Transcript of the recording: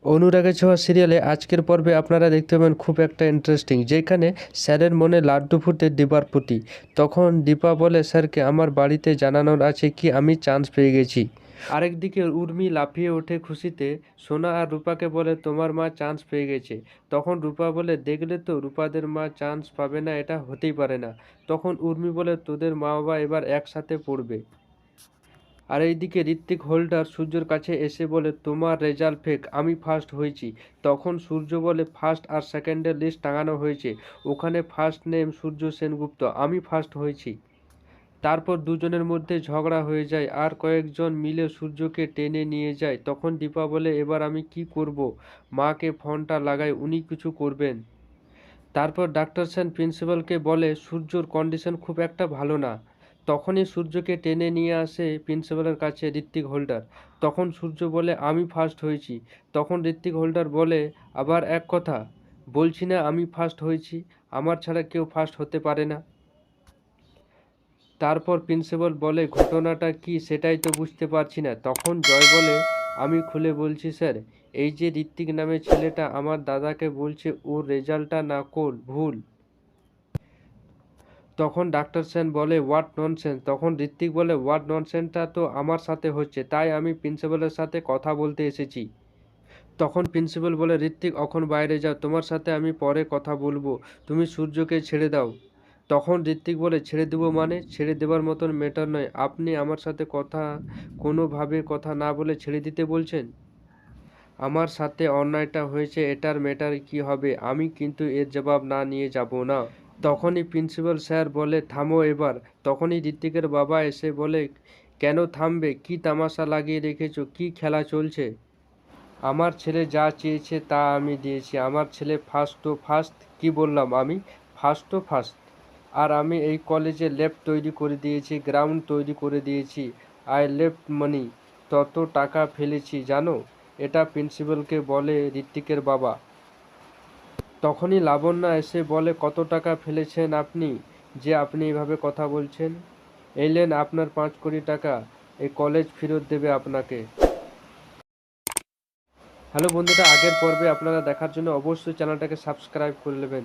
অনুরাগের ছোঁয়া সিরিয়ালে আজকের পর্বে আপনারা দেখতে পাবেন খুব একটা ইন্টারেস্টিং, যেখানে স্যারের মনে লাড্ডু ফুটে দীপার প্রতি। তখন দীপা বলে স্যারকে আমার বাড়িতে জানানোর আছে কি আমি চান্স পেয়ে গেছি। আরেকদিকে উর্মি লাফিয়ে ওঠে খুশিতে। সোনা আর রূপাকে বলে তোমার মা চান্স পেয়ে গেছে। তখন রূপা বলে দেখলে তো, রূপাদের মা চান্স পাবে না, এটা হতেই পারে না। তখন উর্মি বলে তোদের মা বাবা এবার একসাথে পড়বে। আর এইদিকে ঋত্বিক হোল্ডার সূর্যর কাছে এসে বলে তোমার রেজাল্ট ফেক, আমি ফার্স্ট হয়েছি। তখন সূর্য বলে ফার্স্ট আর সেকেন্ডের লিস্ট টাঙানো হয়েছে, ওখানে ফার্স্ট নেম সূর্য সেনগুপ্ত, আমি ফার্স্ট হয়েছি। তারপর দুজনের মধ্যে ঝগড়া হয়ে যায় আর কয়েকজন মিলে সূর্যকে টেনে নিয়ে যায়। তখন দীপা বলে এবার আমি কি করব, মাকে ফোনটা লাগাই, উনি কিছু করবেন। তারপর ডাক্তার সেন প্রিন্সিপালকে বলে সূর্যর কন্ডিশন খুব একটা ভালো না। তখনই সূর্যকে টেনে নিয়ে আসে প্রিন্সিপালের কাছে ঋত্বিক হোল্ডার। তখন সূর্য বলে আমি ফার্স্ট হয়েছি। তখন ঋত্বিক হোল্ডার বলে আবার এক কথা, বলছি না আমি ফার্স্ট হয়েছি, আমার ছাড়া কেউ ফার্স্ট হতে পারে না। তারপর প্রিন্সিপাল বলে ঘটনাটা কি সেটাই তো বুঝতে পারছি না। তখন জয় বলে আমি খুলে বলছি স্যার, এই যে ঋত্বিক নামে ছেলেটা আমার দাদাকে বলছে ওর রেজাল্টটা নাকল ভুল। তখন ডাক্তার সেন বলে হোয়াট ননসেন্স। তখন ঋত্বিক বলে হোয়াট ননসেন্সটা তো আমার সাথে হচ্ছে, তাই আমি প্রিন্সিপালের সাথে কথা বলতে এসেছি। তখন প্রিন্সিপাল বলে ঋত্বিক এখন বাইরে যাও, তোমার সাথে আমি পরে কথা বলবো, তুমি সূর্যকে ছেড়ে দাও। তখন ঋত্বিক বলে ছেড়ে দেবো মানে, ছেড়ে দেবার মতন ম্যাটার নয়, আপনি আমার সাথে কোনোভাবে কথা না বলে ছেড়ে দিতে বলছেন। আমার সাথে অন্যায়টা হয়েছে, এটার ম্যাটার কি হবে, আমি কিন্তু এর জবাব না নিয়ে যাব না। তখনই প্রিন্সিপাল স্যার বলে থামো এবার। তখনই ঋত্বিকের বাবা এসে বলে কেন থামবে, কি তামাশা লাগিয়ে রেখেছো, কি খেলা চলছে। আমার ছেলে যা চেয়েছে তা আমি দিয়েছি, আমার ছেলে ফার্স্ট তো ফার্স্ট, কি বললাম আমি, ফার্স্ট তো ফার্স্ট। আর আমি এই কলেজে ল্যাব তৈরি করে দিয়েছি, গ্রাউন্ড তৈরি করে দিয়েছি, আই লেফট মানি, তত টাকা ফেলেছি জানো। এটা প্রিন্সিপালকে বলে ঋত্বিকের বাবা। তখনই লাবণ্য এসে বলে কত টাকা ফেলেছেন আপনি, যে আপনি এভাবে কথা বলছেন। এলেন আপনার 5 কোটি টাকা, এই কলেজ ফেরত দেবে আপনাকে। হ্যালো বন্ধুরা, আগের পর্বে আপনারা দেখার জন্য অবশ্যই চ্যানেলটাকে সাবস্ক্রাইব করে নেবেন।